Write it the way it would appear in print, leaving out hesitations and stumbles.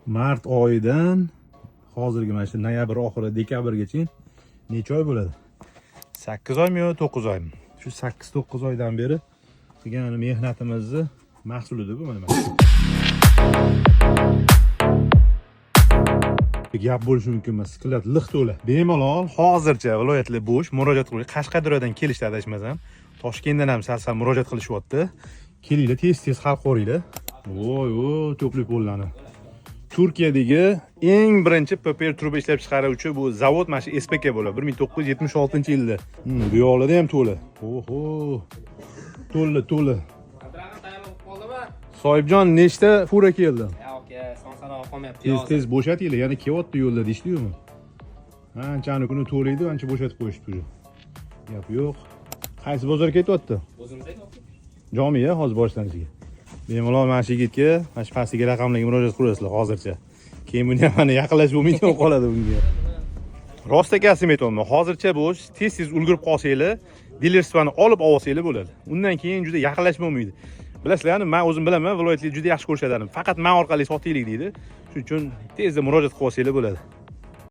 mart oyidan hozirgi mana shu noyabr oxiri dekabrgacha necha oy bo'ladi? 8 oymi yo 9 oymi? Shu 8-9 oydan beri qilgan mehnatimizni mahsulidir bu mana. Gap bo'lishi mumkin emas, sklat liq to'la. Bemalol hozircha viloyatlar bo'sh, murojaat qiling. Qashqadaryodan kelishdi adashmasam. Toshkentdan ham sal murojaat qilishyapti. Kelinglar, tez hal qilinglar. Voy, to'pli pollarni. Turkiyadagi eng birinchi PPR truba ishlab chiqaruvchi bu zavod mana shu SPK bo'ladi 1976-yilda. Bu yoqlarda ham to'la. Oho. To'la. Sohibjon, nechta fura keldi? Tez bo'shatinglar, yana kelyapti yo'lda deyishdingmi? Anchani kuni to'laydi, ancha bo'shatib qo'yishdi uje. Gap yo'q. Qaysi bozorga ketyapti? O'zimizga. Jomiya hozir boshlanishiga. Bemalol mana shu yigitga, mana shu pastiga raqamlarga murojaat qilasizlar hozircha. Keyin buni ham mana yaqinlashib bo'lmaydi qoladi bunga. Rost akasini aytayapman, hozircha bo'sh, tez ulgurib qolsanglar, dilerstvani olib olsanglar bo'ladi. Undan keyin juda yaqinlashib bo'lmaydi. Bilasizlarmi, men o'zim bilaman, viloyatlar juda yaxshi ko'rishadi. Faqat men orqali sotaylik deydi. Shuning uchun tezda murojaat qilsanglar bo'ladi.